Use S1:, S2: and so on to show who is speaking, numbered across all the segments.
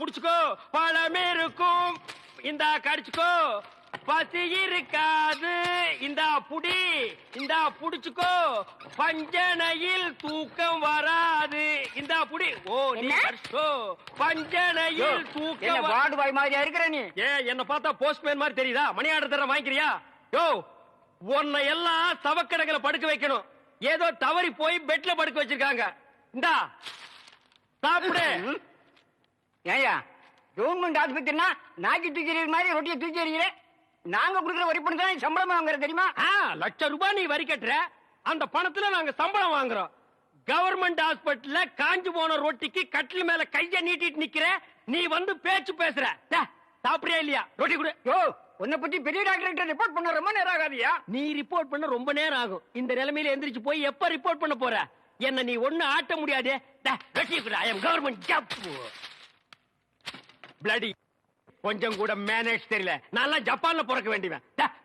S1: புடிச்சுக்கோ, பழம் இருக்கும், இந்தா கடிச்சுக்கோ, பசி இருக்காது, இந்தா புடி, இந்தா புடிச்சுக்கோ, பஞ்சனையில் தூக்கம் வராது, இந்தா புடி. ஓ நீ கடிச்சோ, பஞ்சனையில் தூக்கம்.
S2: வார்டு பாய் மாதிரியா இருக்கிற நீ?
S1: என்ன பார்த்தா போஸ்ட்மேன் மாதிரி தெரியுதா? மணி ஆர்டர் தர வாங்கிக்கிறியா? யோ, உன்னை எல்லாம் சவக்கடங்களை படுக்க வைக்கணும். ஏதோ தவறி போய் பெட்ல படுக்க வச்சிருக்காங்க. இந்தா சாப்பிடு.
S2: ஏயா கவர்மெண்ட் ஆஸ்பத்திரினா நாக்கி தூக்கி மாதிரி ரொட்டியை தூக்கி எறிகிற. நாங்க கொடுக்குற வரி பணம் தான் சம்பளம் வாங்குற தெரியுமா?
S1: ₹1,00,000 நீ வரி கட்டுற, அந்த பணத்துல நாங்க சம்பளம் வாங்குறோம். கவர்மெண்ட் ஹாஸ்பிட்டல்ல காஞ்சு போன ரொட்டிக்கு கட்டில் மேல கைய நீட்டிட்டு நிக்கிற, நீ வந்து பேச்சு பேசுற. சாப்பிடுறியா இல்லையா? ரொட்டி கொடு.
S2: யோ, உன்னை பத்தி பெரிய டாக்டர் ரிப்போர்ட் பண்ண ரொம்ப நேரம் ஆகாதியா?
S1: நீ ரிப்போர்ட் பண்ண ரொம்ப நேரம் ஆகும். இந்த நிலைமையில எந்திரிச்சு போய் எப்ப ரிப்போர்ட் பண்ண போற? என்ன நீ ஒண்ணு ஆட்ட முடியாது. ரொட்டி கொடு. ஐ அம் கவர்மெண்ட் ஜாப். பிளடி கொஞ்சம் கூட மேனேஜ் தெரியல. நான் ஜப்பான்ல பிறக்க வேண்டியவன்.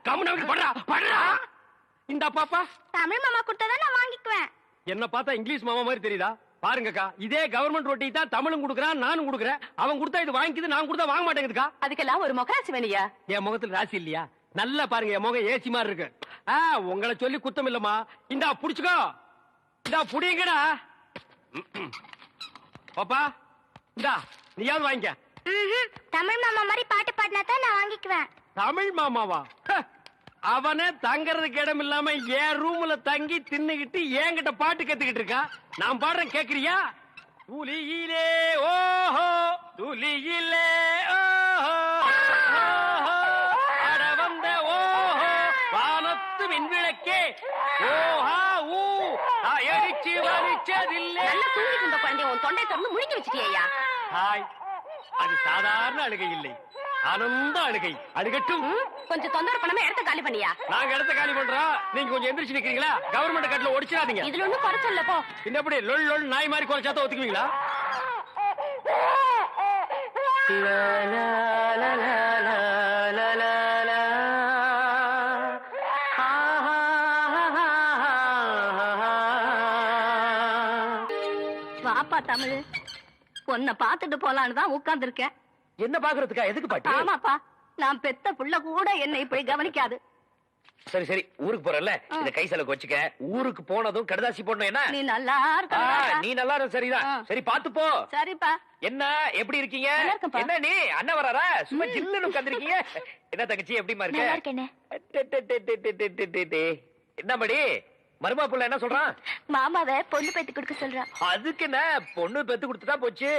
S1: கம்முனு படுறா படுறா. இந்த பாப்பா
S3: தமிழ் மாமா கொடுத்தா நான் வாங்கிக்குவேன்.
S1: என்ன பார்த்தா இங்கிலீஷ் மாமா மாதிரி தெரியுதா? பாருங்கக்கா, இதே கவர்மெண்ட் ரொட்டி தான் தமிழும் குடுக்குறான், நானும் குடுக்குறேன். அவன் கொடுத்தா இது வாங்கிக்குது, நான் கொடுத்தா வாங்க மாட்டேங்குதுக்கா.
S3: அதுக்கெல்லாம் ஒரு முகராசி வேலையா?
S1: என் முகத்துல ராசி இல்லையா? நல்லா பாருங்க, என் முகம் ஏசி மாதிரி இருக்கு. உங்களை சொல்லி குத்தம் இல்லம்மா. இந்தா புடிச்சுக்கோ, இந்தா புடிங்கடா. பாப்பா இந்தா நீயாவது வாங்கிக்க.
S3: தமிழ் மாமா மாதிரி பாட்டு பாடினா தான் நான் வாங்கிக்குவேன்.
S1: தமிழ் மாமாவா? அவனே தங்கறதுக்கு இடம் இல்லாம என் ரூம்ல தங்கி தின்னுகிட்டு என்கிட்ட பாட்டு கத்துக்கிட்டு இருக்கா. நான் பாடுறேன், கேக்குறியா? துளியிலே ஓஹோ, துளியிலே ஓஹோ, அட வந்த ஓஹோ, வானத்து விண்விளக்கே ஓஹா ஊ, எரிச்சு வலிச்சதில்லை.
S3: நல்லா தூங்கிட்டு இருந்த குழந்தை உன் தொண்டை திறந்து முழுங்கி வச்சிட்டியா?
S1: ஹாய், அது சாதாரண அழுகை இல்லை, ஆனந்த அழுகை. அழுகட்டும்.
S3: கொஞ்சம் தொந்தரவு பண்ணாம இடத்த காலி பண்ணியா?
S1: நாங்க இடத்த காலி பண்றோம், நீங்க கொஞ்சம் எந்திரிச்சு நிக்கிறீங்களா? கவர்மெண்ட் கட்டல ஒடிச்சிடாதீங்க.
S3: இதுல ஒண்ணும் குறைச்சல போ.
S1: இன்னப்படி லொல் லொல் நாய் மாதிரி குறைச்சாத்த ஒத்துக்குவீங்களா?
S3: வாப்பா தமிழ், உன்னை பாத்துட்டு போலான்னு தான் உட்கார்ந்து இருக்கேன்.
S1: என்ன பாக்குறதுக்கா? எதுக்கு பாட்டி?
S3: ஆமாப்பா, நான் பெத்த புள்ள கூட என்னை இப்படி கவனிக்காது.
S1: சரி சரி, ஊருக்கு போறல, இந்த கை செலவுக்கு வச்சுக்க. ஊருக்கு போனதும் கடுதாசி போடணும். என்ன
S3: நீ நல்லா இருக்க?
S1: நீ நல்லா இருக்க. சரிதான். சரி பாத்து போ.
S3: சரிப்பா.
S1: என்ன எப்படி இருக்கீங்க?
S3: நல்லா இருக்கேன்ப்பா.
S1: என்ன நீ அண்ணன் வராரா? சும்மா ஜில்லுன்னு உட்கார்ந்திருக்கீங்க. என்ன தங்கச்சி எப்படிமா இருக்க?
S3: நல்லா இருக்கேனே.
S1: என்ன படி மருமா புள்ள என்ன சொல்றான்?
S3: மாமாவை பொண்ணு பேத்து கொடுக்க சொல்றான்.
S1: அதுக்கு என்ன, பொண்ணு பெத்து கொடுத்துட்டா போச்சு.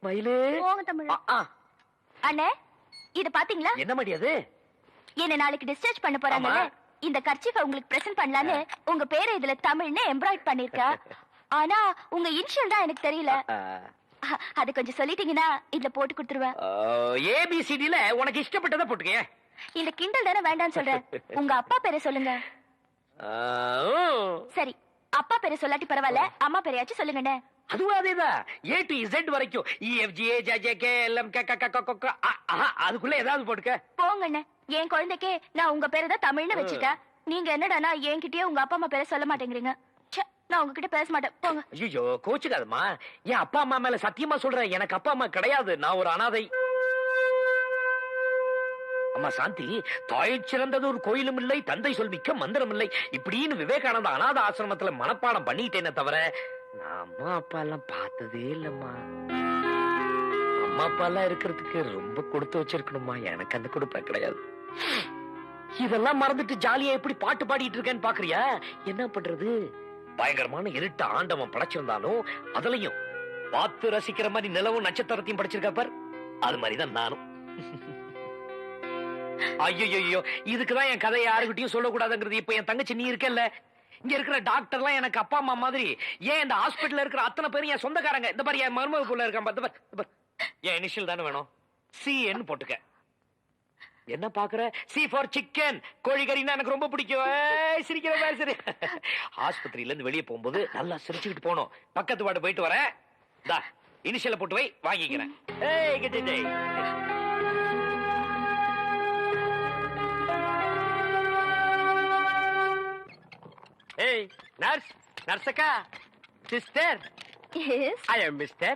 S1: மயிலு
S3: போங்க தமிழ். அண்ணே, இது பாத்தீங்களா?
S1: என்ன மடி அது?
S3: என்ன நாளைக்கு டிஸ்சார்ஜ் பண்ண போறாங்கல்ல, இந்த கர்ச்சீஃபை உங்களுக்கு பிரசன்ட் பண்ணலான்னு உங்க பேரை இதுல தமிழ்னு எம்ப்ராய்ட் பண்ணிருக்கா. ஆனா உங்க இனிஷியல் தான் எனக்கு தெரியல. அது கொஞ்சம் சொல்லிட்டீங்கன்னா இதுல போட்டு கொடுத்துருவேன்.
S1: ஏபிசிடில உனக்கு இஷ்டப்பட்டதை போட்டுக்க.
S3: இந்த கிண்டல் தானே வேண்டாம்னு சொல்றேன். உங்க அப்பா பேரை சொல்லுங்க. சரி, அப்பா பேரை சொல்லாட்டி பரவாயில்ல, அம்மா பேரையாச்சும் சொல்லுங்கண்ணே.
S1: அதுவும் அதேதான், A to Z வரைக்கும். அதுக்குள்ள ஏதாவது போட்டுக்க.
S3: போங்கண்ணே, என் குழந்தைக்கே நான் உங்க பேரை தான் தமிழ்னு வச்சுட்டேன். நீங்க என்னடானா என்கிட்டயே உங்க அப்பா அம்மா பேரை சொல்ல மாட்டேங்கிறீங்க. நான் உங்ககிட்ட பேச மாட்டேன், போங்க.
S1: ஐயோ கோச்சுக்காதம்மா, என் அப்பா அம்மா மேல சத்தியமா சொல்றேன், எனக்கு அப்பா அம்மா கிடையாது, நான் ஒரு அனாதை. அம்மா சாந்தி, தாய் சிறந்தது ஒரு கோயிலும் இல்லை, தந்தை சொல்மிக்க மந்திரம் இல்லை, இப்படின்னு விவேகானந்த அநாத ஆசிரமத்துல மனப்பாடம் பண்ணிட்டேனே தவிர நான் அம்மா அப்பா எல்லாம் பார்த்ததே இல்லம்மா. அம்மா அப்பா எல்லாம் இருக்கிறதுக்கு ரொம்ப கொடுத்து வச்சிருக்கணுமா, எனக்கு அந்த கொடுப்ப கிடையாது. இதெல்லாம் மறந்துட்டு ஜாலியா எப்படி பாட்டு பாடிட்டு இருக்கேன்னு பாக்குறியா? என்ன பண்றது, பயங்கரமான இருட்ட ஆண்டவன் படைச்சிருந்தாலும் அதுலயும் பார்த்து ரசிக்கிற மாதிரி நிலவும் நட்சத்திரத்தையும் படைச்சிருக்கா பார், அது மாதிரிதான் நானும். ஐயோ, இதுக்குதான் என் கதையை யாருக்கிட்டையும் சொல்லக்கூடாதுங்கிறது. இப்ப என் தங்கச்சி நீ இருக்கல்ல, இங்க இருக்கிற டாக்டர் எல்லாம் எனக்கு அப்பா அம்மா மாதிரி. ஏன் இந்த ஹாஸ்பிட்டல்ல இருக்கிற அத்தனை பேரும் என் சொந்தக்காரங்க. இந்த மாதிரி என் மருமக புள்ள இருக்கான், என் இனிஷியல் தானே வேணும், CN போட்டுக்க. என்ன பாக்குற? C for chicken. கோழிக்கறின்னா எனக்கு ரொம்ப பிடிக்கும். சிரிக்கிற மாதிரி சரி. ஆஸ்பத்திரியில இருந்து வெளியே போகும்போது நல்லா சிரிச்சுக்கிட்டு போனோம். பக்கத்து வார்டு போயிட்டு வரேன், இனிஷியல போட்டு வை, வாங்கிக்கிறேன். Hey, nurse, nurse akka, sister.
S3: Yes.
S1: I am Mister.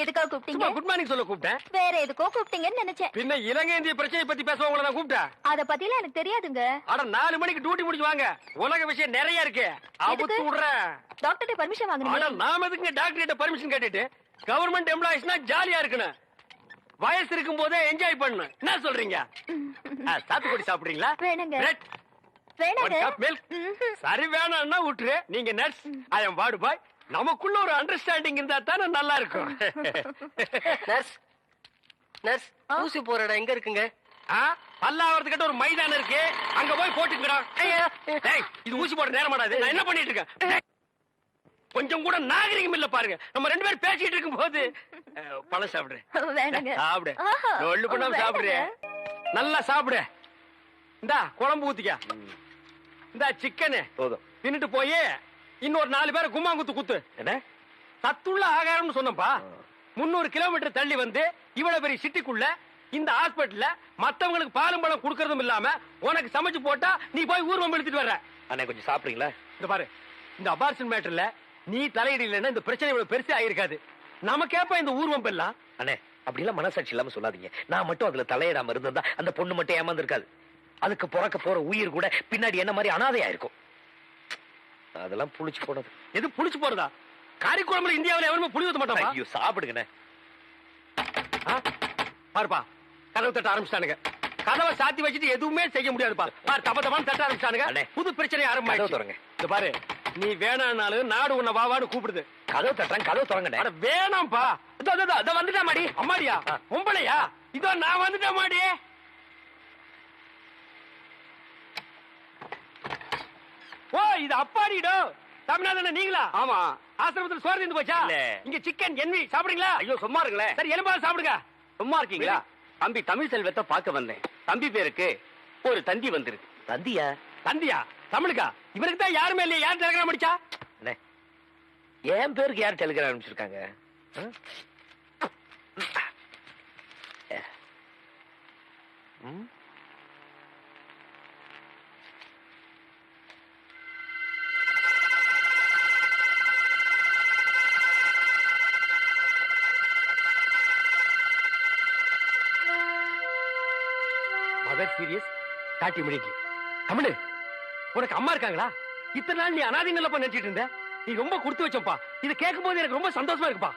S3: எதுக்காக கூப்பிட்டீங்க?
S2: குட் மார்னிங் சொல்ல கூப்பிட்டேன்.
S3: வேற எதுக்கோ கூப்பிட்டீங்கன்னு நினைச்சேன்.
S2: பின்ன இலங்கை இந்திய பிரச்சனை பத்தி பேச உங்களை நான் கூப்பிட்டேன்.
S3: அத பத்திலாம் எனக்கு தெரியாதுங்க.
S2: அட 4 மணிக்கு டியூட்டி முடிச்சு வாங்க. உலக விஷயம் நிறைய இருக்கு. அவுத்து விடுறேன்.
S3: டாக்டர்ட்ட பர்மிஷன் வாங்குறீங்க.
S2: அட நாம எதுக்கு டாக்டர் கிட்ட பர்மிஷன் கேட்டுட்டு கவர்மெண்ட் எம்ப்ளாயிஸ்னா ஜாலியா இருக்கணும். வயசு இருக்கும் போதே என்ஜாய் பண்ணணும். என்ன சொல்றீங்க? சாத்துக்குடி சாப்பிடுறீங்களா?
S3: வேணுங்க.
S2: பிரெட்
S3: வேணாங்க.
S2: சரி வேணாம்னா விட்டுரு. நீங்க நர்ஸ், ஐ அம் வார்டு பாய். நமக்குள்ள ஒரு அண்டர்ஸ்டாண்டிங் இருந்தா தானே நல்லா இருக்கும்.
S4: நர்ஸ் நர்ஸ் ஊசி போற இடம் எங்க இருக்குங்க?
S2: பல்லாவரத்துக்கிட்ட ஒரு மைதானம் இருக்கு, அங்க போய் போட்டுக்கடா. இது ஊசி போடுற நேரமாடா இது. நான் என்ன பண்ணிட்டு இருக்கேன்? கொஞ்சம் கூட நாகரிகம் இல்ல பாருங்க. நம்ம 2 பேரும் பேசிட்டு இருக்கும் போது பழம் சாப்பிடுறேன்.
S3: வேணாங்க.
S2: சாப்பிடு. ஒண்ணு பண்ணாம சாப்பிடுறேன். நல்லா சாப்பிடு. இந்தா குழம்பு ஊத்திக்க. இந்த சிக்கனு
S1: போதும்.
S2: தின்னுட்டு போய் இன்னொரு 4 பேரை கும்மாங்குத்து குத்து.
S1: என்ன
S2: சத்துள்ள ஆகாரம்னு சொன்னப்பா. 300 கிலோமீட்டர் தள்ளி வந்து இவ்வளவு பெரிய சிட்டிக்குள்ள இந்த ஹாஸ்பிடல்ல மத்தவங்களுக்கு பாலும் பழம் குடுக்கறதும் இல்லாம உனக்கு சமைச்சு போட்டா நீ போய் ஊர்வம் எடுத்துட்டு வர்ற.
S1: அண்ணே கொஞ்சம் சாப்பிடுறீங்களா?
S2: இந்த பாரு, இந்த அபார்ஷன் மேட்டர்ல நீ தலையிடலைன்னா இந்த பிரச்சனை இவ்வளவு பெருசா ஆயிருக்காது. நமக்கேப்ப இந்த ஊர்வம் எல்லாம்.
S1: அண்ணே அப்படிலாம் மனசாட்சி இல்லாம சொல்லாதீங்க. நான் மட்டும் அதுல தலையிடாம இருந்திருந்தா அந்த பொண்ணு மட்டும் ஏமாந்துருக்காது. அதுக்கு பிறக்க போற உயிர் கூட பின்னாடி என்ன மாதிரி அனாதையா இருக்கும். அதெல்லாம் புளிச்சு போனது.
S2: எது புளிச்சு போறதா? காரிக்குழம்புல இந்தியாவில எவருமே புளி ஊத்த மாட்டாங்க.
S1: ஐயோ சாப்பிடுங்கண்ணே.
S2: பாருப்பா, கதவு தட்ட ஆரம்பிச்சிட்டானுங்க. கதவை சாத்தி வச்சுட்டு எதுவுமே செய்ய முடியாதுப்பா. பாரு, தப்பதமான தட்ட ஆரம்பிச்சிட்டானுங்க. புது பிரச்சனை ஆரம்பிச்சு. இந்த பாரு, நீ வேணானாலும் நாடு உன்னை வாவான்னு கூப்பிடுது.
S1: கதவு தட்டுறேன், கதவு திறங்கண்ணே.
S2: அட வேணாம்ப்பா. இதோ வந்துட்டேன் மாடி. அம்மாடியா? உம்பளையா? இதோ நான் வந்துட்டேன் மாடி. ஓ, இது அப்பாடிடோ. தமிழ்நாடு நீங்களா? ஆமா. ஆசிரமத்தில் சோறு தின்னு போச்சா? இங்க சிக்கன் என்வி சாப்பிடுறீங்களா?
S4: ஐயோ சும்மா இருங்களேன்.
S2: சரி, எலும்பாவது சாப்பிடுங்க.
S4: சும்மா இருக்கீங்களா? தம்பி தமிழ் செல்வத்தை பார்க்க வந்தேன். தம்பி பேருக்கு ஒரு தந்தி வந்திருக்கு.
S1: தந்தியா?
S2: தந்தியா? தமிழுக்கா? இவருக்கு தான் யாருமே இல்லையா? யார் டெலிகிராம் அடிச்சா?
S1: என் பேருக்கு யார் டெலிகிராம் அனுப்பிச்சிருக்காங்க?
S2: மதர் சீரியஸ் காட்டி முடிக்கு. தமிழ், உனக்கு அம்மா இருக்காங்களா? இத்தனை நாள் நீ அனாதை நிலப்ப நினைச்சிட்டு இருந்த. நீ ரொம்ப கொடுத்து வச்சப்பா. இதை கேட்கும் போது எனக்கு ரொம்ப சந்தோஷமா இருக்குப்பா.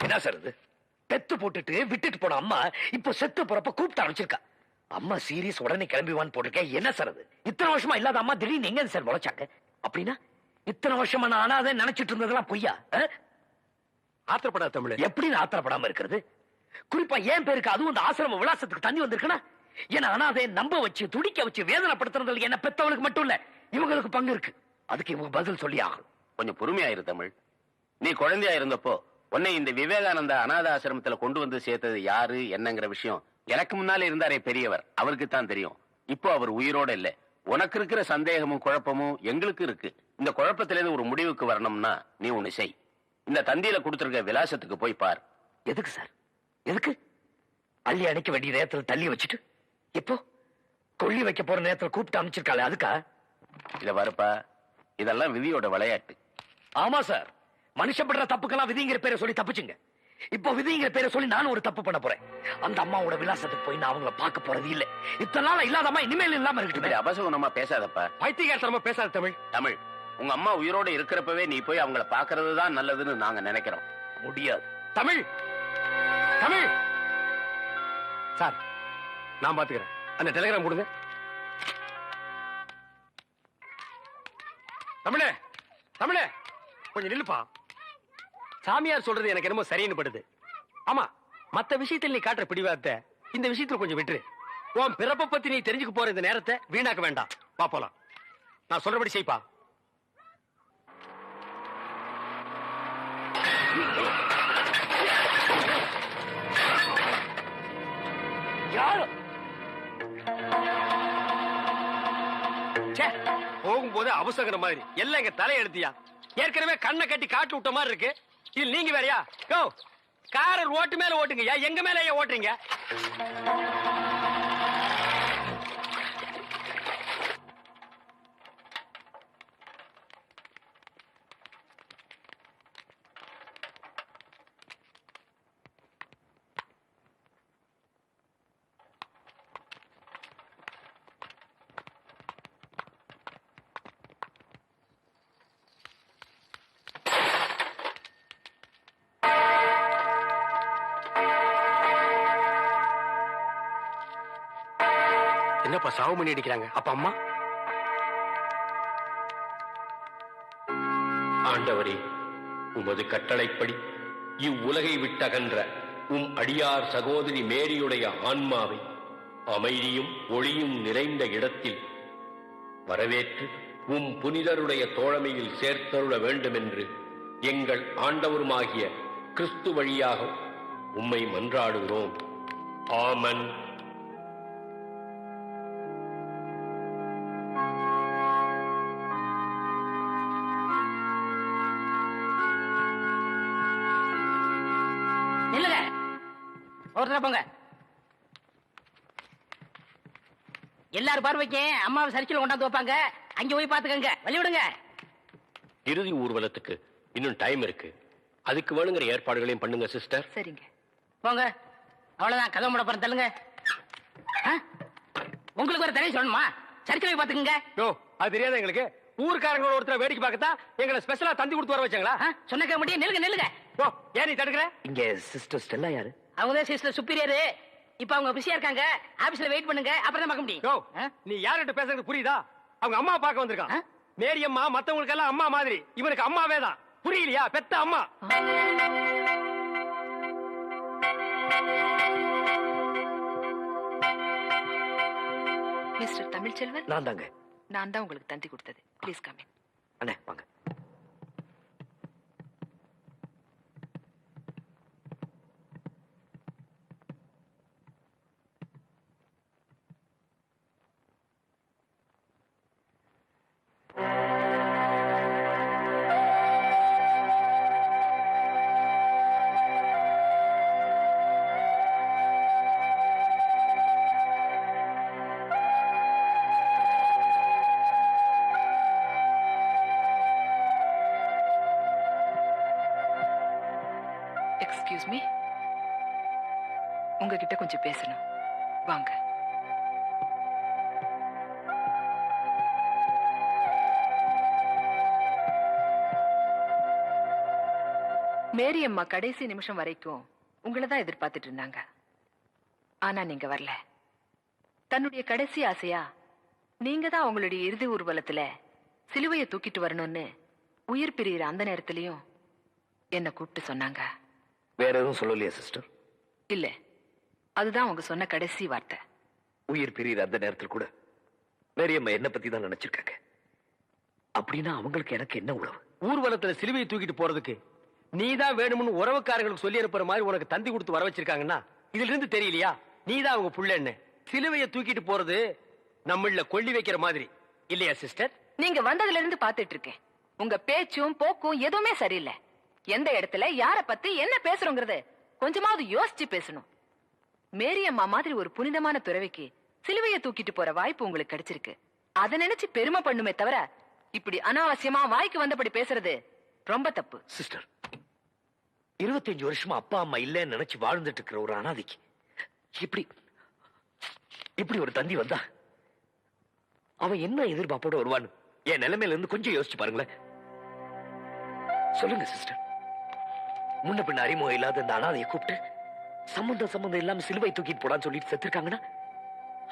S1: என்ன சார் இது? பெத்து போட்டுட்டு விட்டுட்டு போன அம்மா இப்ப செத்து போறப்ப கூப்பிட்டு அனுப்பிச்சிருக்கா. அம்மா சீரியஸ் உடனே கிளம்பிவான்னு போட்டிருக்கேன். என்ன சார் அது? இத்தனை வருஷமா இல்லாத அம்மா திடீர்னு எங்க சார் முளைச்சாங்க? அப்படின்னா இத்தனை வருஷமா நான் அனாதை நினைச்சிட்டு இருந்ததெல்லாம் பொய்யா?
S2: ஆத்திரப்படாத தமிழ்.
S1: எப்படி ஆத்திரப்படாம இருக்கிறது? குறிப்பா ஏன் பேருக்கு அதுவும் இந்த ஆசிரம விலாசத்துக்கு தண்ணி வந்திருக்குன்னா ஏன்னா அனாதை நம்ப வச்சு துடிக்க வச்சு வேதனைப்படுத்துறதுல என்ன பெத்தவளுக்கு மட்டும் இல்ல இவங்களுக்கு பங்கு இருக்கு. அதுக்கு இவங்க பதில் சொல்லி ஆகணும்.
S4: கொஞ்சம் பொறுமையாயிரு தமிழ். நீ குழந்தையா இருந்தப்போ உன்னை இந்த விவேகானந்தா அநாத ஆசிரமத்துல கொண்டு வந்து சேர்த்தது யாரு என்னங்கிற விஷயம் எனக்கு முன்னாலே இருந்தாரே பெரியவர், அவருக்கு தான் தெரியும். இப்போ அவர் உயிரோட இல்ல. உனக்கு இருக்கிற சந்தேகமும் குழப்பமும் எங்களுக்கு இருக்கு. இந்த குழப்பத்திலிருந்து ஒரு முடிவுக்கு வரணும்னா நீ ஒண்ணு செய். இந்த தந்தியில கொடுத்திருக்க விலாசத்துக்கு போய் பார்.
S1: எதுக்கு சார்? எதுக்கு? அள்ளி அணைக்க வேண்டிய நேரத்துல தள்ளி வச்சுட்டு இப்போ கொள்ளி வைக்க போற நேரத்துல கூப்பிட்டு அமைச்சிருக்காளே அதுக்கா?
S4: இத வரப்பா, இதெல்லாம் விதியோட விளையாட்டு.
S1: ஆமா சார், மனுஷப்படுற தப்புக்கெல்லாம் விதிங்கிற பேரை சொல்லி தப்புச்சுங்க. இப்போ விதிங்கிற பேரை சொல்லி நானும் ஒரு தப்பு பண்ண போறேன். அந்த அம்மாவோட விலாசத்துக்கு போய் நான் அவங்கள பார்க்க போறது இல்ல. இத்தனை நாள் இல்லாத அம்மா இனிமேல் இல்லாம இருக்கட்டும்.
S4: அபசகுணமா பேசாதப்பா.
S2: பைத்தியகாரத்தனமா பேசாத தமிழ்.
S4: தமிழ், உங்க அம்மா உயிரோட இருக்கிறப்பவே நீ போய் அவங்கள பாக்குறது தான் நல்லதுன்னு நாங்க நினைக்கிறோம்.
S1: முடியாது.
S2: தமிழ், தமிழ் சார், நான் பாத்துக்கிறேன். அந்த டெலிகிராம் கொடுங்க. தமிழே, தமிழே கொஞ்சம் நில்லுப்பா. சாமியார் சொல்றது எனக்கு என்னமோ சரின்னு படுது. ஆமா, மத்த விஷயத்தில் நீ காட்டுற பிடிவாதத்தை இந்த விஷயத்துல கொஞ்சம் விட்டுரு. உன் பிறப்பை பத்தி நீ தெரிஞ்சுக்க போற இந்த நேரத்தை வீணாக்க வேண்டாம். வா போலாம். நான் சொல்றபடி செய்ப்பா.
S1: யாரும்
S2: போகும்போது அவசர மாதிரி எல்லாம் எங்க தலையெடுத்தியா. ஏற்கனவே கண்ணை கட்டி காட்டு விட்ட மாதிரி இருக்கு. இது நீங்க வேறையா? கோ கார ரோட்டு மேல ஓட்டுங்க. எங்க மேல ஓட்டுறீங்க? என்னப்பா சாவு பண்ணி அடிக்கிறாங்க? அப்ப அம்மா?
S5: ஆண்டவரே, உமது கட்டளைப்படி இவ்வுலகை விட்டகன்ற உம் அடியார் சகோதரி மேரியுடைய ஆன்மாவை அமைதியும் ஒளியும் நிறைந்த இடத்தில் வரவேற்று உம் புனிதருடைய தோழமையில் சேர்த்தருள வேண்டுமென்று எங்கள் ஆண்டவருமாகிய கிறிஸ்து வழியாக உம்மை மன்றாடுகிறோம். ஆமன்.
S6: நில்லுங்க, ஒருத்தர போங்க. எல்லாரும் பார்வைக்கு அம்மாவை சரிச்சில் கொண்டாந்து வைப்பாங்க, அங்க போய் பாத்துக்கங்க. வழி விடுங்க.
S5: இறுதி ஊர்வலத்துக்கு இன்னும் டைம் இருக்கு. அதுக்கு வேணுங்கிற ஏற்பாடுகளையும் பண்ணுங்க சிஸ்டர்.
S6: சரிங்க, போங்க. அவ்வளவுதான், கதவு மூட போறேன். தள்ளுங்க. உங்களுக்கு ஒரு தடவை சொல்லணுமா? சரிச்சில் போய் பாத்துக்கங்க.
S2: யோ, அது தெரியாத எங்களுக்கு. ஊர்க்காரங்களோட ஒருத்தர வேடிக்கை பார்க்கத்தா எங்களை ஸ்பெஷலா தந்தி கொடுத்து வர வச்சாங்களா?
S6: சொன்ன முடியும். நில்லுங்க நில்லுங்க.
S2: ஓ, ஏன் நீ தடுக்கிற?
S1: இங்க சிஸ்டர் ஸ்டெல்லா யாரு?
S6: அவங்கதான் சிஸ்டர் சுப்பீரியர். இப்ப அவங்க பிஸியா இருக்காங்க. ஆபீஸ்ல வெயிட் பண்ணுங்க, அப்புறம் தான் பார்க்க முடியும்.
S2: யோ, நீ யார்கிட்ட பேசுறது புரியுதா? அவங்க அம்மா பார்க்க வந்திருக்கான். மேரி அம்மா மத்தவங்களுக்கு எல்லாம் அம்மா மாதிரி, இவனுக்கு அம்மாவே தான். புரியலையா? பெத்த அம்மா.
S7: மிஸ்டர் தமிழ்ச்செல்வன்,
S1: நான் தாங்க.
S7: நான் தான் உங்களுக்கு தந்தி கொடுத்தது. Please come in.
S1: அண்ணே வாங்க.
S7: எக்ஸ்கியூஸ் மீ, உங்ககிட்ட கொஞ்சம் பேசணும். வாங்க. மேரி அம்மா கடைசி நிமிஷம் வரைக்கும் உங்களை தான் எதிர்பார்த்துட்டு இருந்தாங்க. ஆனா நீங்க வரல. தன்னுடைய கடைசி ஆசையா நீங்க தான் அவங்களுடைய இறுதி ஊர்வலத்துல சிலுவையை தூக்கிட்டு வரணும்னு உயிர் பிரியிற அந்த நேரத்திலையும் என்ன கூப்பிட்டு சொன்னாங்க.
S1: வேற எதுவும் சொல்லலையா சிஸ்டர்?
S7: இல்ல, அதுதான் அவங்க சொன்ன கடைசி வார்த்தை.
S1: உயிர் பிரியிற அந்த நேரத்தில் கூட மேரியம்மா என்ன பத்தி தான் நினைச்சிருக்காங்க. அப்படின்னா அவங்களுக்கு எனக்கு என்ன உறவு?
S2: ஊர்வலத்துல சிலுவையை தூக்கிட்டு போறதுக்கு நீதான் வேணும்னு உறவுக்காரங்களுக்கு சொல்லி அனுப்புற மாதிரி உனக்கு தந்தி கொடுத்து வர வச்சிருக்காங்கன்னா இதுல இருந்து தெரியலையா நீதான் அவங்க புள்ளன்னு? சிலுவையை தூக்கிட்டு போறது நம்மள கொள்ளி வைக்கிற மாதிரி இல்லையா சிஸ்டர்?
S7: நீங்க வந்ததுல இருந்து பாத்துட்டு இருக்கேன். உங்க பேச்சும் போக்கும் எதுவுமே சரியில்லை. எந்த இடத்துல யார பத்தி என்ன பேசுறோங்கிறது கொஞ்சமாவது யோசிச்சு பேசணும். மேரியம்மா மாதிரி ஒரு புனிதமான துறவிக்கு சிலுவையை தூக்கிட்டு போற வாய்ப்பு உங்களுக்கு கிடைச்சிருக்கு. அதை நினைச்சு பெருமை பண்ணுமே தவிர இப்படி அனாவசியமா வாய்க்கு வந்தபடி பேசுறது ரொம்ப தப்பு.
S1: சிஸ்டர், 25 வருஷமா அப்பா அம்மா இல்லன்னு நினைச்சு வாழ்ந்துட்டு இருக்கிற ஒரு அனாதைக்கு இப்படி ஒரு தந்தி வந்தா அவன் என்ன எதிர்பார்ப்போட வருவான்னு என் நிலைமையில இருந்து கொஞ்சம் யோசிச்சு பாருங்களேன். சொல்லுங்க சிஸ்டர், முன்ன பின்ன அறிமுகம் இல்லாத இந்த அனாதையை கூப்பிட்டு சம்பந்தம் இல்லாம சிலுவை தூக்கிட்டு போடான்னு சொல்லிட்டு செத்துருக்காங்கன்னா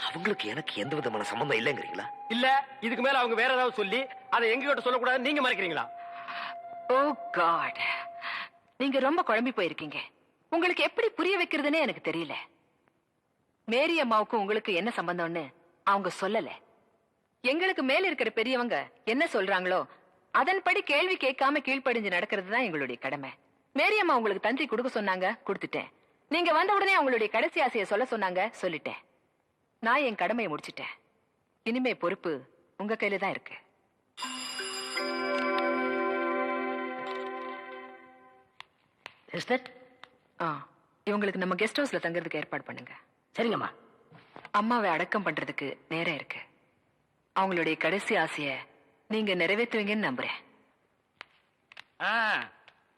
S1: அவங்களுக்கு எனக்கு எந்த விதமான சம்பந்தம் இல்லைங்கிறீங்களா?
S2: இல்ல இதுக்கு மேல அவங்க வேற ஏதாவது சொல்லி அதை எங்க கிட்ட சொல்லக்கூடாது நீங்க மறைக்கிறீங்களா?
S7: ஓ காட், நீங்க ரொம்ப குழம்பி போயிருக்கீங்க. உங்களுக்கு எப்படி புரிய வைக்கிறதுன்னு எனக்கு தெரியல. மேரி அம்மாவுக்கும் உங்களுக்கு என்ன சம்பந்தம்னு அவங்க சொல்லல. எங்களுக்கு மேல இருக்கிற பெரியவங்க என்ன சொல்றாங்களோ அதன்படி கேள்வி கேட்காம கீழ்ப்படிஞ்சு நடக்கிறது தான் எங்களுடைய கடமை. மேரி அம்மா உங்களுக்கு தந்தி கொடுக்க சொன்னாங்க, கொடுத்துட்டேன். நீங்க வந்த உடனே அவங்களுடைய கடைசி ஆசையை சொல்ல சொன்னாங்க, சொல்லிட்டேன். நான் என் கடமையை முடிச்சிட்டேன். இனிமே பொறுப்பு உங்க கையில தான் இருக்கு.
S6: சிஸ்டர்,
S7: இவங்களுக்கு நம்ம கெஸ்ட் ஹவுஸ்ல தங்கறதுக்கு ஏற்பாடு பண்ணுங்க.
S6: சரிங்கம்மா.
S7: அம்மாவை அடக்கம் பண்றதுக்கு நேரம் இருக்கு. அவங்களுடைய கடைசி ஆசைய நீங்க நிறைவேற்றுவீங்கன்னு நம்புறேன்.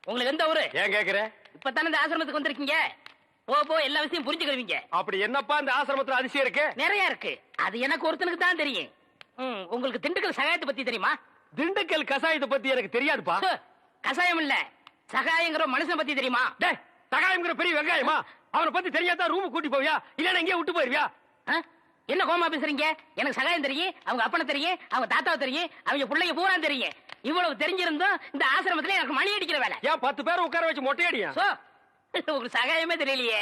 S6: உங்களுக்கு எந்த ஊரு?
S2: ஏன் கேக்குற?
S6: இப்பதானே இந்த ஆசிரமத்துக்கு வந்திருக்கீங்க. போ எல்லா விஷயம் புரிஞ்சுக்கிடுவீங்க.
S2: அப்படி என்னப்பா இந்த ஆசிரமத்துல அதிசயம் இருக்கு?
S6: நிறைய இருக்கு. அது எனக்கு ஒருத்தனுக்கு தான் தெரியும். உங்களுக்கு திண்டுக்கல் சகாயத்தை பத்தி தெரியுமா?
S2: திண்டுக்கல் கசாயத்தை பத்தி எனக்கு தெரியாதுப்பா.
S6: கசாயம் இல்ல, சகாயங்கிற மனுஷன் பத்தி தெரியுமா?
S2: சகாயம்ங்கிற பெரிய வெங்காயமா? அவனை பத்தி தெரியாதா ரூம் கூட்டி போவியா? இல்லன்னா எங்கேயே விட்டு போயிருவியா?
S6: என்ன கோமா பேசுறீங்க? எனக்கு சகாயம் தெரியும், அவங்க அப்பனை தெரியும், அவங்க தாத்தாவை தெரியும், அவங்க பிள்ளைங்க பூரா தெரியும். இவ்வளவு தெரிஞ்சிருந்தும் இந்த ஆசிரமத்துல எனக்கு மணி அடிக்கிற வேலை.
S2: ஏன் 10 பேரை உட்கார வச்சு மொட்டையடியா?
S6: சோ, உங்களுக்கு சகாயமே தெரியலையே.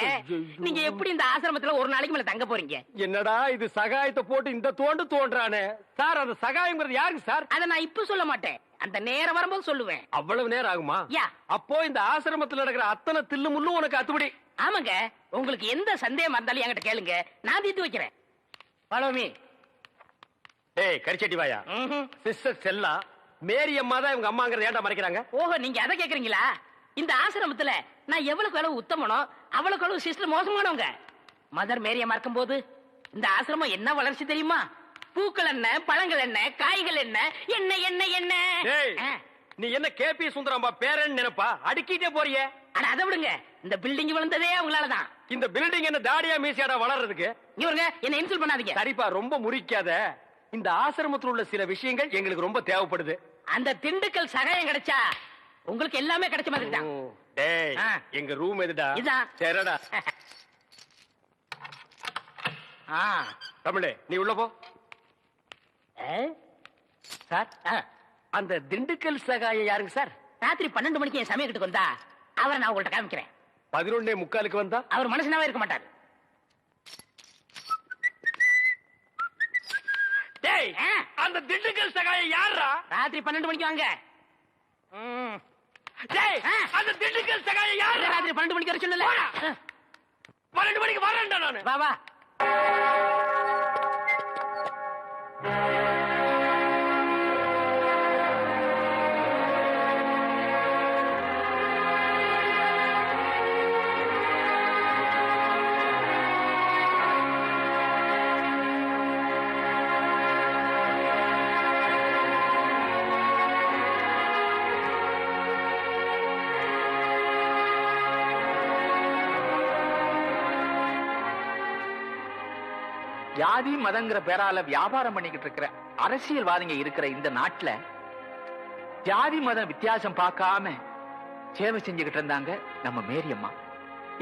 S6: நீங்க எப்படி இந்த ஆசிரமத்துல ஒரு நாளைக்கு மேல தங்க போறீங்க?
S2: என்னடா இது சகாயத்தை போட்டு இந்த தோன்றானே சார். அந்த சகாயம்ங்கிறது யாருக்கு சார்?
S6: அத நான் இப்ப சொல்ல மாட்டேன், அந்த நேரம் வரும்போது சொல்லுவேன்.
S2: அவ்வளவு நேரம் ஆகுமா?
S6: யா.
S2: அப்போ இந்த ஆசிரமத்துல நடக்கிற அத்தனை தில்லு முள்ளும் உனக்கு அத்துபடி?
S6: ஆமாங்க, உங்களுக்கு எந்த சந்தேகம் இருந்தாலும் என்கிட்ட கேளுங்க, நான் தீர்த்து வைக்கிறேன். Follow me.
S2: ஏய் கரிச்சட்டி வாயா, சிஸ்டர் செல்லா மேரி அம்மா தான் இவங்க அம்மாங்கறத ஏன்டா மறைக்கிறாங்க?
S6: ஓஹோ, நீங்க அதை கேக்குறீங்களா? இந்த ஆசிரமத்துல நான் எவ்வளவுக்கு அளவு உத்தமனோ அவ்வளவுக்கு அளவு சிஸ்டர் மோசமானவங்க. மதர் மேரி அம்மா இருக்கும்போது இந்த ஆசிரமம் என்ன வளர்ச்சி தெரியுமா? பூக்கள் என்ன, பழங்கள் என்ன, காய்கள் என்ன, என்ன என்ன என்ன.
S2: ஏய், நீ என்ன கேபி சுந்தரம்பா பேரன் நினைப்பா? அடுக்கிட்டே போறியே.
S6: ஆனா அதை விடுங்க, இந்த பில்டிங் விழுந்ததே அவங்களாலதான்.
S2: இந்த பில்டிங் என்ன தாடியா மீசியாடா வளர்றதுக்கு?
S6: இவருங்க என்ன இன்சல்ட் பண்ணாதீங்க.
S2: சரிப்பா, ரொம்ப முறிக்காத. இந்த ஆசிரமத்தில் உள்ள சில விஷயங்கள் எங்களுக்கு ரொம்ப தேவைப்படுது.
S6: அந்த திண்டுக்கல் சகாயம் கிடைச்சா உங்களுக்கு எல்லாமே கிடைச்ச மாதிரி தான்.
S2: டேய், எங்க ரூம் எதுடா?
S6: இதான்.
S2: சரிடா. தமிழே, நீ உள்ள போ.
S6: சார்,
S2: அந்த திண்டுக்கல் சகாயம் யாருங்க சார்?
S6: ராத்திரி 12 மணிக்கு என் சமயத்துக்கு வந்தா அவரை நான் உங்கள்ட்ட காமிக்கிறேன்.
S2: 11:45 வந்தா?
S6: அவர் மனுஷனாவே இருக்க மாட்டார்.
S2: டேய், அந்த திண்டுக்கல் சகாயம் யாரா?
S6: ராத்திரி 12 மணிக்கு வாங்க.
S2: டேய், அந்த திண்டுக்கல் சகாயம் யாரா?
S6: ராத்திரி 12 மணிக்கு வர சொல்லல.
S2: 12 மணிக்கு வரேன்டா நானு.
S6: வா வா.
S8: ஜாதி மதங்கிற பேரால வியாபாரம் பண்ணிக்கிட்டு இருக்கிற அரசியல்வாதிங்க இருக்கிற இந்த நாட்டுல ஜாதி மத வித்தியாசம் பார்க்காம சேவை செஞ்சுக்கிட்டு இருந்தாங்க நம்ம மேரி அம்மா.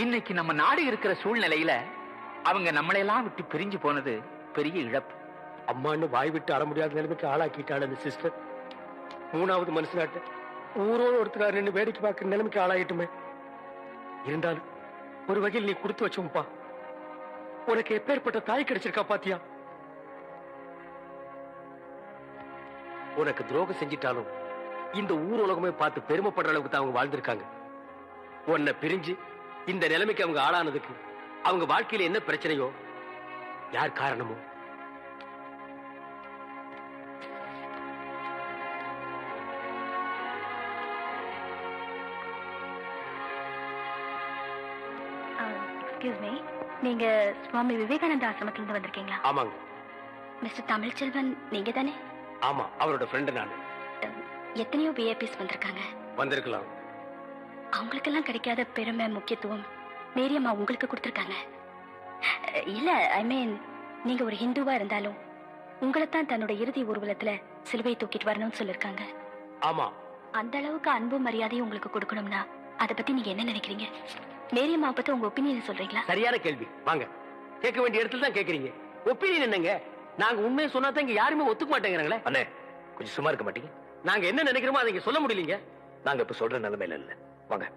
S8: இன்னைக்கு நம்ம நாடு இருக்கிற சூழ்நிலையில அவங்க நம்மளையெல்லாம் விட்டு பிரிஞ்சு போனது பெரிய இழப்பு.
S2: அம்மான்னு வாய் விட்டு அற முடியாத நிலைமைக்கு ஆளாக்கிட்டாள் அந்த சிஸ்டர். 3வது மனுஷனாட்ட ஊரோடு ஒருத்தர் 2 வேடிக்கை பார்க்கிற நிலைமைக்கு ஆளாயிட்டுமே. இருந்தாலும் ஒரு வகையில் நீ கொடுத்து வச்சோம்பா. உனக்கு எப்பேற்பட்ட தாய் கிடைச்சிருக்கா பாத்தியா? உனக்கு துரோகம் செஞ்சிட்டாலும் இந்த ஊர் உலகமே பார்த்து பெருமைப்படுற அளவுக்கு தான் அவங்க வாழ்ந்திருக்காங்க. உன்னை பிரிஞ்சு இந்த நிலைமைக்கு அவங்க ஆளானதுக்கு அவங்க வாழ்க்கையில என்ன பிரச்சனையோ, யார் காரணமோ,
S3: எக்ஸ்கியூஸ் மீ, நீங்க சுவாமி விவேகானந்த ஆசிரமத்துல இருந்து வந்திருக்கீங்களா?
S2: ஆமாங்க.
S3: மிஸ்டர் தமிழ்ச்செல்வன் நீங்க தானே?
S2: ஆமா, அவரோட ஃப்ரெண்டு நானு.
S3: எத்தனையோ விஐபிஸ் வந்திருக்காங்க.
S2: வந்திருக்கலாம்.
S3: அவங்களுக்கெல்லாம் கிடைக்காத பெருமை முக்கியத்துவம் மேரியம்மா உங்களுக்கு கொடுத்திருக்காங்க. இல்ல, ஐ மீன், நீங்க ஒரு ஹிந்துவா இருந்தாலும் உங்களைத்தான் தன்னோட இறுதி ஊர்வலத்துல சிலுவை தூக்கிட்டு வரணும்னு சொல்லிருக்காங்க.
S2: ஆமா.
S3: அந்த அளவுக்கு அன்பு மரியாதையும் உங்களுக்கு கொடுக்கணும்னா அதை பத்தி நீங்க என்ன நினைக்கிறீங்க? மேரியம்மா பத்தி உங்க ஒப்பீனியன் சொல்றீங்களா?
S2: சரியான கேள்வி. வாங்க, கேட்க வேண்டிய இடத்துல தான் கேக்குறீங்க. ஒப்பீனியன் என்னங்க? நாங்க உண்மையை சொன்னா தான் இங்க யாருமே ஒத்துக்க மாட்டேங்கிறாங்களே.
S1: அண்ணே, கொஞ்சம் சும்மா இருக்க மாட்டீங்க?
S2: நாங்க என்ன நினைக்கிறோமோ அதை இங்க சொல்ல முடியலீங்க.
S1: நாங்க இப்ப சொல்ற நிலைமையில இல்ல. வாங்க.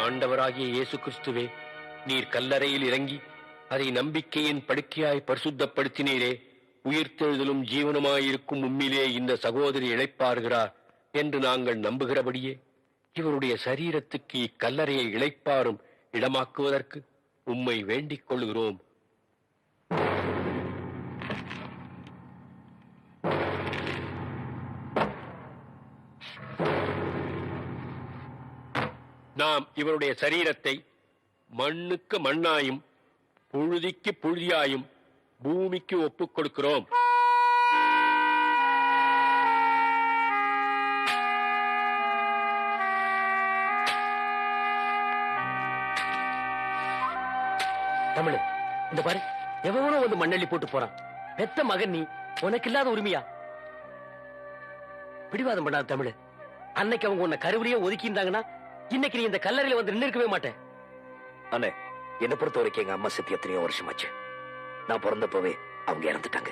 S5: ஆண்டவராகிய இயேசு கிறிஸ்துவே, நீர் கல்லறையில் இறங்கி அதை நம்பிக்கையின் படுக்கையாய் பரிசுத்தப்படுத்தினீரே. உயிர்த்தெழுதலும் ஜீவனுமாயிருக்கும் உம்மிலே இந்த சகோதரி இளைப்பாறுகிறார் என்று நாங்கள் நம்புகிறபடியே இவருடைய சரீரத்துக்கு இக்கல்லறையை இளைப்பாறும் இடமாக்குவதற்கு உம்மை வேண்டிக் கொள்கிறோம். நாம் இவருடைய சரீரத்தை மண்ணுக்கு மண்ணாயும் புழுதிக்கு புழுதியாயும் பூமிக்கு ஒப்புக் கொடுக்கிறோம்.
S2: தமிழ், இந்த பாரு, எவனோ வந்து மண்ணள்ளி போட்டு போறான். பெத்த மகன் நீ, உனக்கு இல்லாத உரிமையா? பிடிவாதம் பண்ணாத தமிழ். அன்னைக்கு அவங்க உன்னை கருவிலேயே ஒதுக்கி இருந்தாங்கன்னா இன்னைக்கு நீ இந்த கல்லறையில வந்து நின்று இருக்கவே மாட்டேன்.
S1: அண்ணே, என்னை பொறுத்த வரைக்கும் எங்க அம்மா செத்து எத்தனையோ வருஷமாச்சு. நான் பிறந்தப்பவே அவங்க இறந்துட்டாங்க.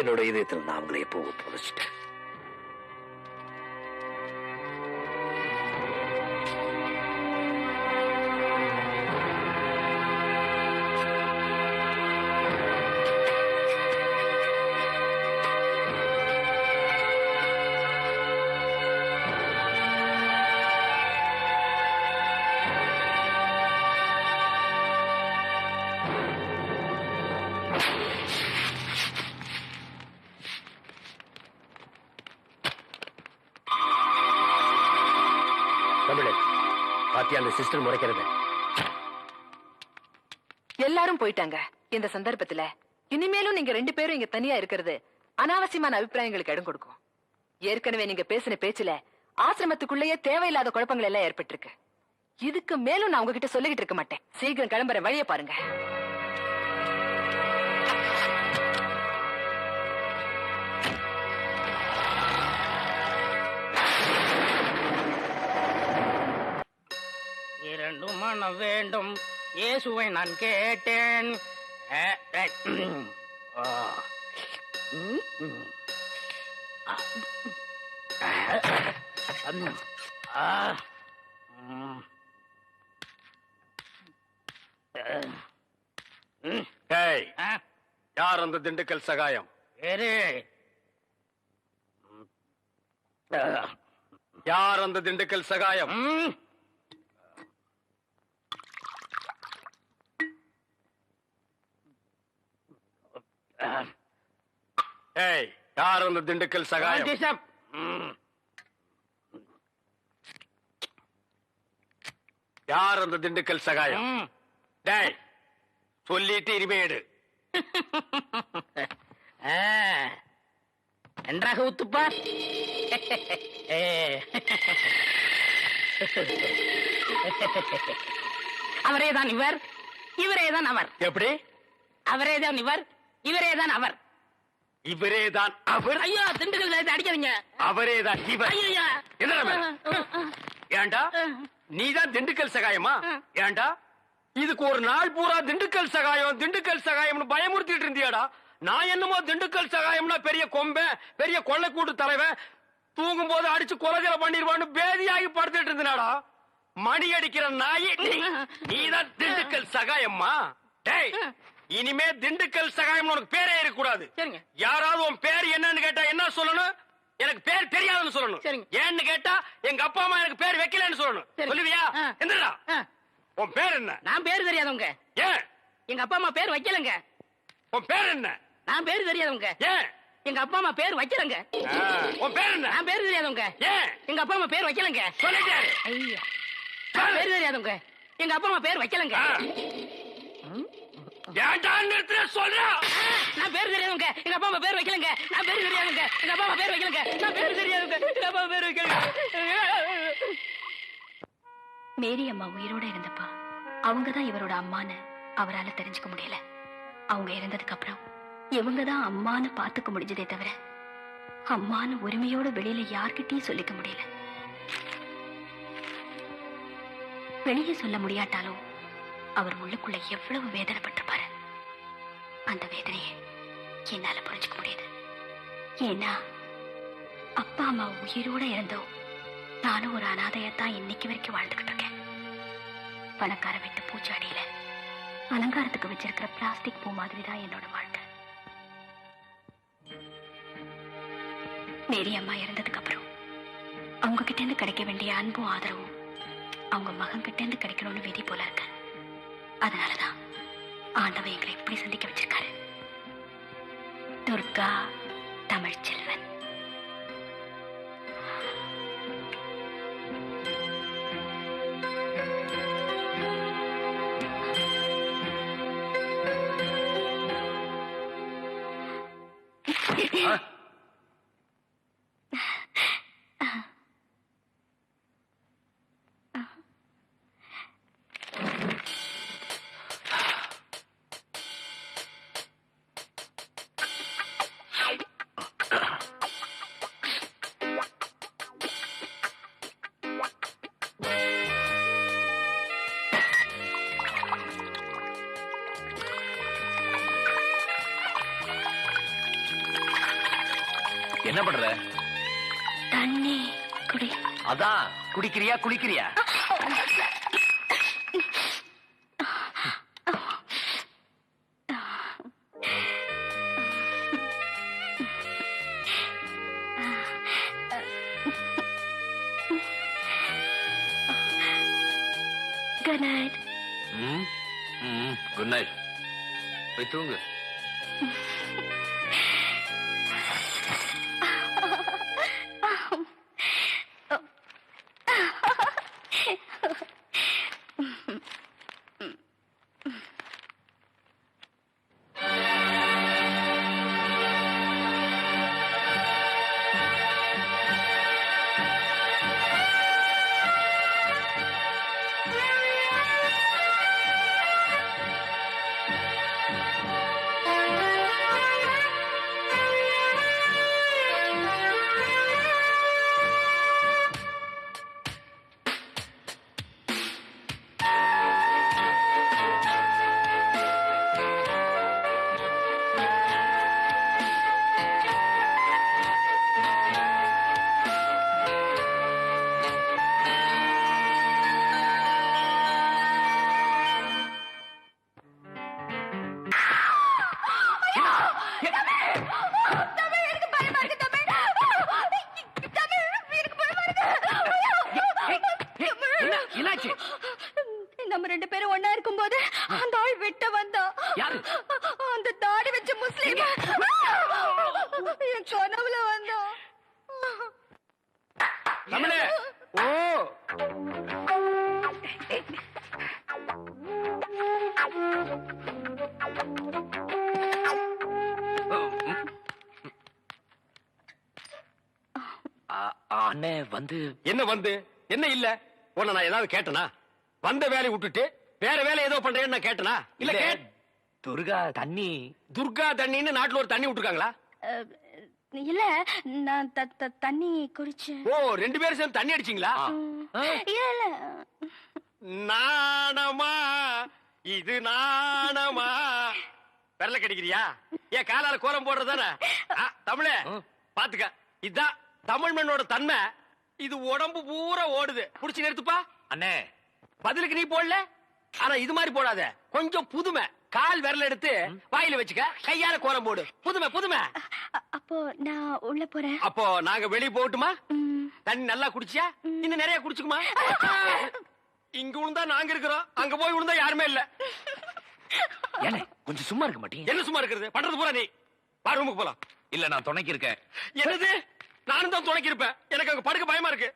S1: என்னோட இதயத்தில் நான் அவங்களை எப்போ புதைச்சிட்டேன்.
S2: அந்த சிஸ்டர் முறைக்கிறது.
S7: எல்லாரும் போயிட்டாங்க. இந்த சந்தர்ப்பத்துல இனிமேலும் நீங்க 2 பேரும் இங்க தனியா இருக்கிறது அனாவசியமான அபிப்பிராயங்களுக்கு இடம் கொடுக்கும். ஏற்கனவே நீங்க பேசின பேச்சுல ஆசிரமத்துக்குள்ளேயே தேவையில்லாத குழப்பங்கள் எல்லாம் ஏற்பட்டிருக்கு. இதுக்கு மேலும் நான் உங்ககிட்ட சொல்லிக்கிட்டு இருக்க மாட்டேன். சீக்கிரம் கிளம்புற வழியை பாருங்க.
S6: இரண்டும் மனம் வேண்டும், இயேசுவை நான் கேட்டேன்.
S2: யார் அந்த திண்டுக்கல் சகாயம்? யார் அந்த திண்டுக்கல் சகாயம்? யார் அந்த திண்டுக்கல் சகாயம்? யார் அந்த திண்டுக்கல் சகாயம்? டேய், சொல்லிட்டு இனிமேடு.
S6: நன்றாக ஊத்துப்பா. அவரேதான் இவர், இவரேதான் அவர்.
S2: எப்படி?
S6: அவரேதான் இவர், இவரேதான் அவர்.
S2: இவரேதான் அவர்?
S6: ஐயோ, திண்டுக்கல் அடிக்காதீங்க.
S2: அவரேதான் இவர்.
S6: ஐயா,
S2: ஏண்டா நீதான் திண்டுக்கல் சகாயமா? ஏண்டா இதுக்கு ஒரு நாள் பூரா திண்டுக்கல் சகாயம் திண்டுக்கல் சகாயம்னு பயமுறுத்திட்டு இருந்தியாடா? நான் என்னமோ திண்டுக்கல் சகாயம்னா பெரிய கொம்பன், பெரிய கொள்ளைக்கூட்டு தலைவன், தூங்கும் போது அடிச்சு கொலைகளை பண்ணிடுவான்னு பேதியாகி படுத்துட்டு இருந்தாடா. மணி அடிக்கிற நாய் நீதான் திண்டுக்கல் சகாயம்மா? டேய், இனிமே திண்டுக்கல் சகாயம் உனக்கு பேரே இருக்கக்கூடாது. யாராவது உன் பேர் என்னன்னு கேட்டா என்ன சொல்லணும்? எனக்கு பேர் தெரியாதுன்னு சொல்லணும். ஏன்னு கேட்டா எங்க அப்பா அம்மா எனக்கு பேர் வைக்கலன்னு சொல்லணும். சொல்லுவியா? எந்திரா. உன் பேர் என்ன?
S6: நான் பேர் தெரியாதவங்க.
S2: ஏன்?
S6: எங்க அப்பா அம்மா பேர் வைக்கலங்க.
S2: உன் பேர் என்ன?
S6: நான் பேர் தெரியாதவங்க.
S2: ஏன்?
S6: எங்க அப்பா அம்மா பேர் வைக்கலங்க.
S2: உன் பேர் என்ன?
S6: நான் பேர் தெரியாதவங்க.
S2: ஏன்?
S6: எங்க அப்பா அம்மா பேர் வைக்கலங்க.
S2: சொல்லிட்டாரு.
S6: ஐயா, நான் பேர் தெரியாதவங்க. எங்க அப்பா அம்மா பேர் வைக்கலங்க.
S2: ஏன்டா நிறுத்துற சொல்றா?
S6: நான் பேர் தெரியாதவங்க. எங்க அப்பா அம்மா பேர் வைக்கலங்க. நான் பேர் தெரியாதவங்க. எங்க அப்பா அம்மா பேர் வைக்கலங்க. நான் பேர் தெரியாதவங்க. எங்க அப்பா அம்மா பேர் வைக்கலங்க.
S3: மேரி அம்மா உயிரோட இருந்தப்பா அவங்கதான் இவரோட அம்மான்னு அவரால தெரிஞ்சுக்க முடியல. அவங்க இறந்ததுக்கு அப்புறம் இவங்கதான் அம்மான்னு பாத்துக்க முடிஞ்சதே தவிர அம்மான்னு உரிமையோட வெளியில யார்கிட்டயும் சொல்லிக்க முடியல. வெளியே சொல்ல முடியாட்டாலும் அவர் உள்ளுக்குள்ள எவ்வளவு வேதனைப்பட்டிருப்பாரு. அந்த வேதனையை என்னால புரிஞ்சுக்க முடியுது. ஏன்னா அப்பா அம்மா உயிரோட இருந்தோம் நானும் ஒரு அனாதையத்தான் இன்னைக்கு வரைக்கும் வாழ்ந்துகிட்டு இருக்கேன். பணக்கார வீட்டு பூச்சாடியில அலங்காரத்துக்கு வச்சிருக்கிற பிளாஸ்டிக் பூ மாதிரி தான் என்னோட வாழ்க்கை. மேரி அம்மா இறந்ததுக்கு அப்புறம் அவங்க கிட்ட இருந்து கிடைக்க வேண்டிய அன்பும் ஆதரவும் அவங்க மகன் கிட்ட இருந்து கிடைக்கணும்னு விதி போல இருக்கு. அதனாலதான் ஆண்டவன் எங்களை இப்படி சந்திக்க வச்சிருக்காரு. துர்கா தமிழ்ச்செல்வன்.
S1: என்ன பண்ற?
S3: தண்ணி குடி.
S1: அதான் குடிக்கிறியா குளிக்கிறியா?
S3: Good night.
S1: Good night. போய் தூங்கு.
S3: நம்ம ரெண்டு பேரும் ஒண்ணா இருக்கும் போது அந்த ஆள் வெட்ட வந்தா. அந்த தாடி வச்ச முஸ்லீம் என் கனவுல வந்தா.
S2: தமிழே. ஓ
S1: அண்ணே வந்து
S2: என்ன வந்து என்ன இல்ல உன்னை நான் ஏதாவது கேட்டனா? வந்த வேலையை விட்டுட்டு வேற வேலை ஏதோ பண்றேன்னு நான் கேட்டனா? இல்ல
S1: துர்கா தண்ணி.
S2: துர்கா தண்ணின்னு நாட்டுல ஒரு தண்ணி விட்டுருக்காங்களா?
S3: இல்ல நான் தண்ணி குடிச்சேன்.
S2: ஓ ரெண்டு பேரும் சேர்ந்து தண்ணி அடிச்சீங்களா?
S3: இல்ல
S2: நாணமா இது நாணமா? விரல கடிக்கிறியா? ஏன் காலால கோலம் போடுறதானே? தமிழே பாத்துக்க, இதுதான் தமிழ் மண்ணோட தன்மை. இது உடம்பு பூரா ஓடுது. புடிச்சு நிறுத்துப்பா.
S1: அண்ணே
S2: பதிலுக்கு நீ போடல, ஆனா இது மாதிரி போடாத. கொஞ்சம் புதுமை. கால் விரல் எடுத்து வாயில வச்சுக்க, கையால கோலம் போடு. புதுமை புதுமை.
S3: அப்போ நான் உள்ள போறேன்.
S2: அப்போ நாங்க வெளிய போகட்டுமா? தண்ணி நல்லா குடிச்சியா? இன்னும் நிறைய குடிச்சுக்குமா? இங்க விழுந்தா நாங்க இருக்கிறோம், அங்க போய் விழுந்தா யாருமே இல்ல.
S1: ஏனே கொஞ்சம் சும்மா இருக்க மாட்டீங்க?
S2: என்ன சும்மா இருக்கிறது? பண்றது பூரா நீ. வா ரூமுக்கு போலாம்.
S1: இல்ல நான் துணைக்கு இருக்கேன்.
S2: என்னது? நானும் தான் துணைக்கு இருப்பேன். எனக்கு அங்க படுக்க பயமா இருக்கு.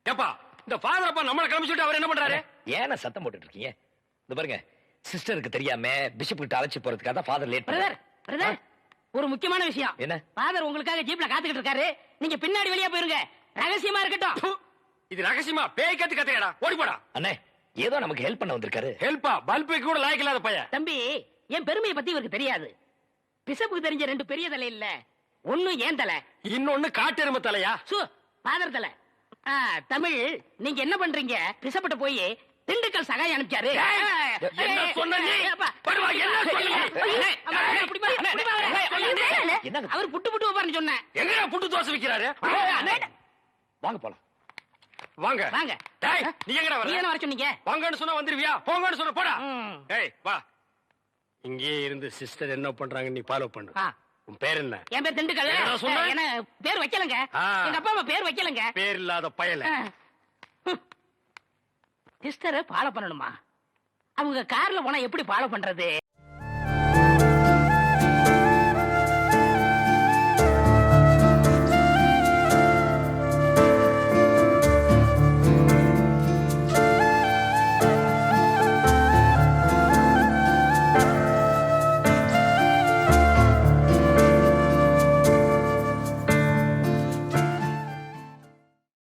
S2: ஏப்பா இந்த ஃபாதர் அப்பா நம்மள கிளம்பிச்சுட்டு அவர் என்ன பண்றாரு?
S1: ஏன சத்தம் போட்டுட்டு இருக்கீங்க? இந்த பாருங்க, சிஸ்டருக்கு தெரியாம பிஷப் கிட்ட அழைச்சு போறதுக்காக தான் ஃபாதர் லேட்
S6: பிரதர் பிரதர் ஒரு முக்கியமான விஷயம்.
S1: என்ன?
S6: ஃபாதர் உங்களுக்காக ஜீப்ல காத்துக்கிட்டு இருக்காரு. நீங்க பின்னாடி வெளியே போயிருங்க, ரகசியமா இருக்கட்டும்.
S2: இது ரகசியமா? பேய் கத்து கத்தையடா, ஓடி போடா.
S1: அண்ணே ஏதோ நமக்கு ஹெல்ப் பண்ண வந்திருக்காரு.
S2: ஹெல்ப்பா? பல்பு கூட லாய்க்கு இல்லாத பையன்.
S6: தம்பி என் பெருமையை பத்தி இவருக்கு தெரியாது. பிஷப்புக்கு தெரிஞ்ச ரெண்டு பெரிய தலை இல்ல, ஒண்ணு ஏன் தலை,
S2: இன்னொன்னு காட்டெருமை தலையா?
S6: ஃபாதர் தலை. தமிழ் நீங்க என்ன பண்றீங்க? பிஷப்பிட்ட போய் திண்டுக்கல் சகாயம் அனுப்பிச்சாரு.
S2: என்ன சொன்ன நீ? படுவா, என்ன சொன்னீங்க?
S6: அவர் புட்டு புட்டு வைப்பாருன்னு சொன்னேன்.
S2: எங்கடா புட்டு தோசை விக்கிறாரு? வாங்க போலாம் வாங்க
S6: வாங்க
S2: டேய் நீ எங்கடா
S6: நீ
S2: வர
S6: என்ன வர சொன்னீங்க
S2: வாங்கன்னு சொன்னா வந்துருவியா போங்கன்னு சொன்னா போடா
S6: ம்.
S2: டேய் வா இங்கே இருந்து சிஸ்டர் என்ன பண்றாங்க நீ ஃபாலோ பண்ணு
S6: ஆ,
S2: உன் பேர் என்ன
S6: என் பேர் திண்டுக்கல்
S2: என்னடா சொன்ன?
S6: என்ன பேர் வைக்கலங்க
S2: ஆ.
S6: எங்க அப்பா அம்மா பேர் வைக்கலங்க
S2: பேர் இல்லாத பயல
S6: சிஸ்டரை ஃபாலோ பண்ணணுமா அவங்க கார்ல போனா எப்படி ஃபாலோ பண்றது